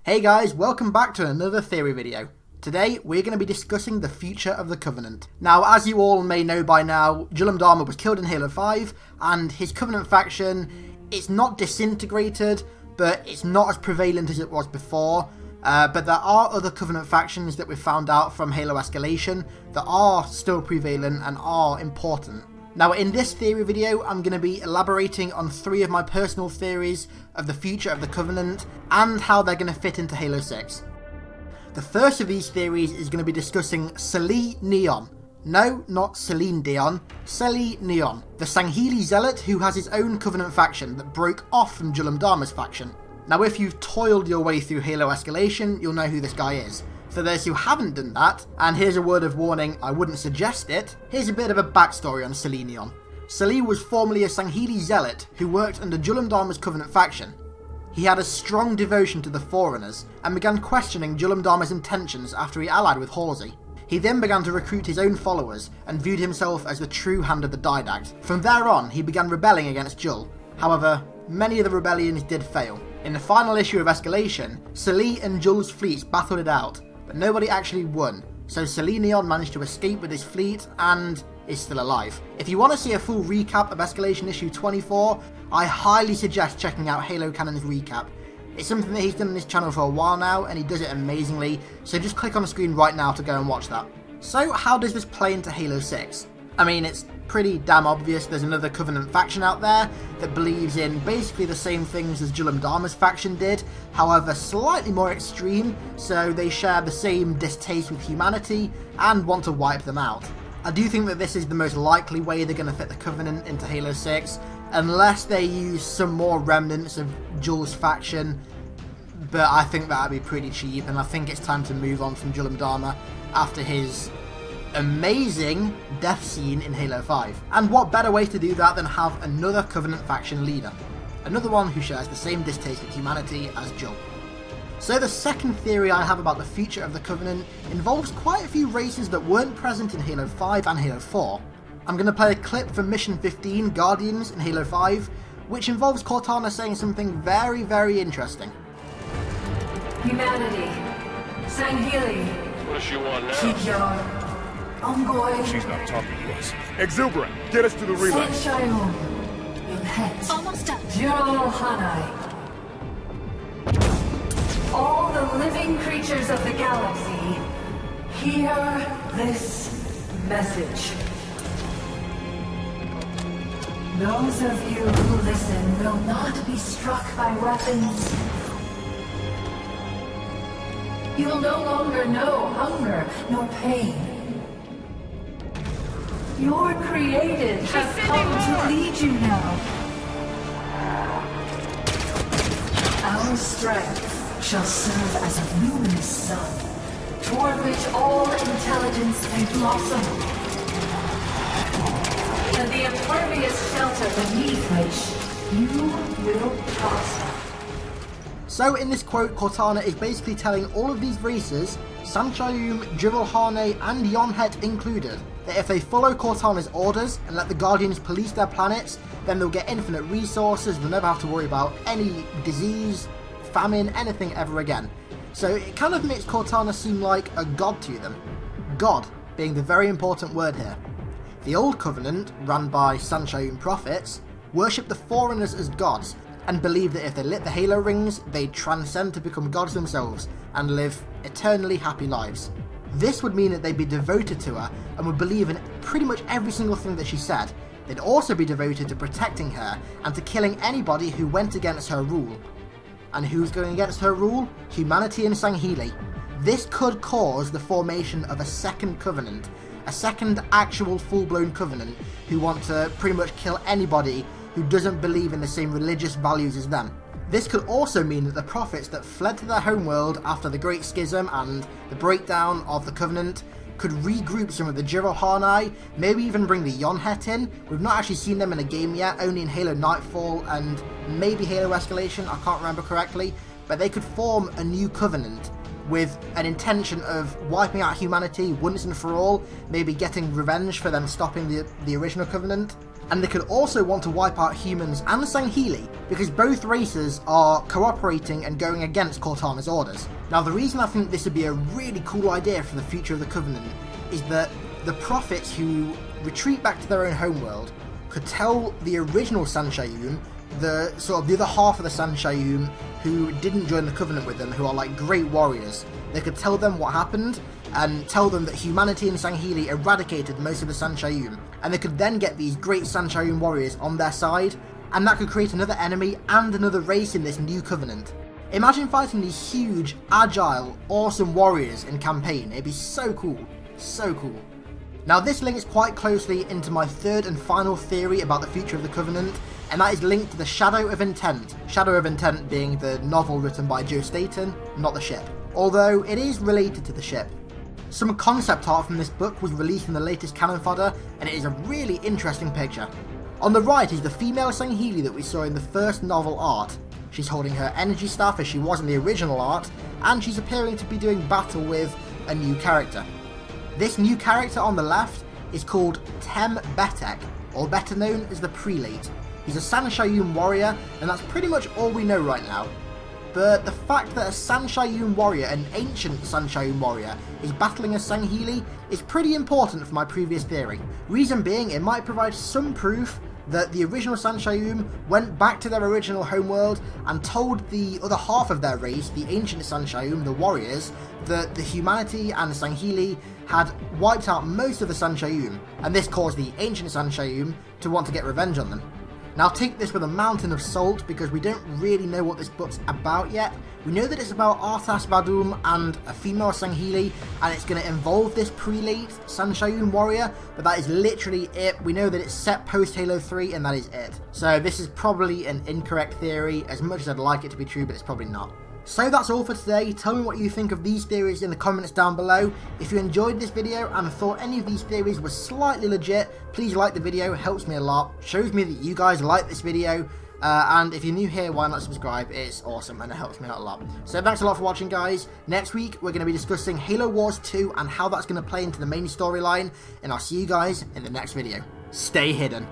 Hey guys, welcome back to another theory video. Today we're going to be discussing the future of the Covenant. Now, as you all may know by now, Julum Dharma was killed in Halo 5 and his Covenant faction, it's not disintegrated, but it's not as prevalent as it was before. But there are other Covenant factions that we've found out from Halo Escalation that are still prevalent and are important. Now, in this theory video, I'm going to be elaborating on 3 of my personal theories of the future of the Covenant and how they're going to fit into Halo 6. The first of these theories is going to be discussing Seli Neon. No, not Celine Dion, Seli Neon, the Sangheili Zealot who has his own Covenant faction that broke off from Julum Dharma's faction. Now, if you've toiled your way through Halo Escalation, you'll know who this guy is. For those who haven't done that, and here's a word of warning, I wouldn't suggest it, here's a bit of a backstory on Seli Neon. Seli was formerly a Sangheili Zealot who worked under Julum Dharma's Covenant faction. He had a strong devotion to the Forerunners, and began questioning Julum Dharma's intentions after he allied with Halsey. He then began to recruit his own followers, and viewed himself as the true hand of the Didact. From there on, he began rebelling against Jul. However, many of the rebellions did fail. In the final issue of Escalation, Seli and Jul's fleets battled it out, but nobody actually won, so Seli Neon managed to escape with his fleet and is still alive. If you want to see a full recap of Escalation issue 24, I highly suggest checking out Halo Canon's recap. It's something that he's done on his channel for a while now, and he does it amazingly, so just click on the screen right now to go and watch that. So how does this play into Halo 6? I mean, it's pretty damn obvious there's another Covenant faction out there that believes in basically the same things as Julum Dharma's faction did, however slightly more extreme, so they share the same distaste with humanity and want to wipe them out. I do think that this is the most likely way they're going to fit the Covenant into Halo 6, unless they use some more remnants of Jul's faction, but I think that would be pretty cheap, and I think it's time to move on from Julum Dharma after his amazing death scene in Halo 5. And what better way to do that than have another Covenant faction leader? Another one who shares the same distaste with humanity as Jul. So the second theory I have about the future of the Covenant involves quite a few races that weren't present in Halo 5 and Halo 4. I'm going to play a clip from Mission 15, Guardians, in Halo 5, which involves Cortana saying something very, very interesting. Humanity. Sangheili. What does she want now? Kikyar. Ongoy. She's not talking to us. Exuberant, get us to the relay. Senshayun. Yunhet. Almost done. Juro Hanai. All the living creatures of the galaxy, hear this message. Those of you who listen will not be struck by weapons. You will no longer know hunger nor pain. Your created has come to lead you now. Our strength shall serve as a luminous sun, toward which all intelligence may blossom, and the impervious shelter beneath which you will prosper. So in this quote, Cortana is basically telling all of these races, Sanchayum, Jivalhane and Yonhet included, that if they follow Cortana's orders and let the Guardians police their planets, then they'll get infinite resources, they'll never have to worry about any disease, famine, anything ever again. So it kind of makes Cortana seem like a god to them. God being the very important word here. The Old Covenant, run by Sanchayum prophets, worshipped the Forerunners as gods, and believed that if they lit the Halo rings, they'd transcend to become gods themselves and live eternally happy lives. This would mean that they'd be devoted to her and would believe in pretty much every single thing that she said. They'd also be devoted to protecting her and to killing anybody who went against her rule. And who's going against her rule? Humanity and Sangheili. This could cause the formation of a second Covenant, a second actual full-blown Covenant who want to pretty much kill anybody who doesn't believe in the same religious values as them. This could also mean that the prophets that fled to their homeworld after the Great Schism and the breakdown of the Covenant could regroup some of the Jivalhane, maybe even bring the Yonhet in. We've not actually seen them in a game yet, only in Halo Nightfall and maybe Halo Escalation, I can't remember correctly, but they could form a new Covenant with an intention of wiping out humanity once and for all, maybe getting revenge for them stopping the original Covenant. And they could also want to wipe out humans and Sangheili, because both races are cooperating and going against Cortana's orders. Now the reason I think this would be a really cool idea for the future of the Covenant is that the prophets who retreat back to their own homeworld could tell the original Sansha'yum, the other half of the Sansha'yum who didn't join the Covenant with them, who are like great warriors. They could tell them what happened and tell them that humanity and Sangheili eradicated most of the Sansha'yum, and they could then get these great Sansha'yum warriors on their side, and that could create another enemy and another race in this new Covenant. Imagine fighting these huge, agile, awesome warriors in campaign. It'd be so cool. So cool. Now this links quite closely into my third and final theory about the future of the Covenant, and that is linked to the Shadow of Intent. Shadow of Intent being the novel written by Joe Staton, not the ship. Although it is related to the ship. Some concept art from this book was released in the latest Cannon Fodder, and it is a really interesting picture. On the right is the female Sangheili that we saw in the first novel art. She's holding her energy staff as she was in the original art, and she's appearing to be doing battle with a new character. This new character on the left is called Tem Betek, or better known as the Prelate. He's a Sansha'yum warrior, and that's pretty much all we know right now. But the fact that a Sansha'yum warrior, an ancient Sansha'yum warrior, is battling a Sangheili is pretty important for my previous theory. Reason being, it might provide some proof that the original Sansha'yum went back to their original homeworld and told the other half of their race, the ancient Sansha'yum, the warriors, that the humanity and Sangheili had wiped out most of the Sansha'yum, and this caused the ancient Sansha'yum to want to get revenge on them. Now take this with a mountain of salt, because we don't really know what this book's about yet. We know that it's about Arthas Vadum and a female Sangheili, and it's going to involve this prelate Sansha'yum warrior, but that is literally it. We know that it's set post Halo 3, and that is it. So this is probably an incorrect theory, as much as I'd like it to be true, but it's probably not. So that's all for today. Tell me what you think of these theories in the comments down below. If you enjoyed this video and thought any of these theories were slightly legit, please like the video, it helps me a lot, shows me that you guys like this video, and if you're new here, why not subscribe? It's awesome and it helps me out a lot. So thanks a lot for watching, guys. Next week we're going to be discussing Halo Wars 2 and how that's going to play into the main storyline, and I'll see you guys in the next video. Stay hidden.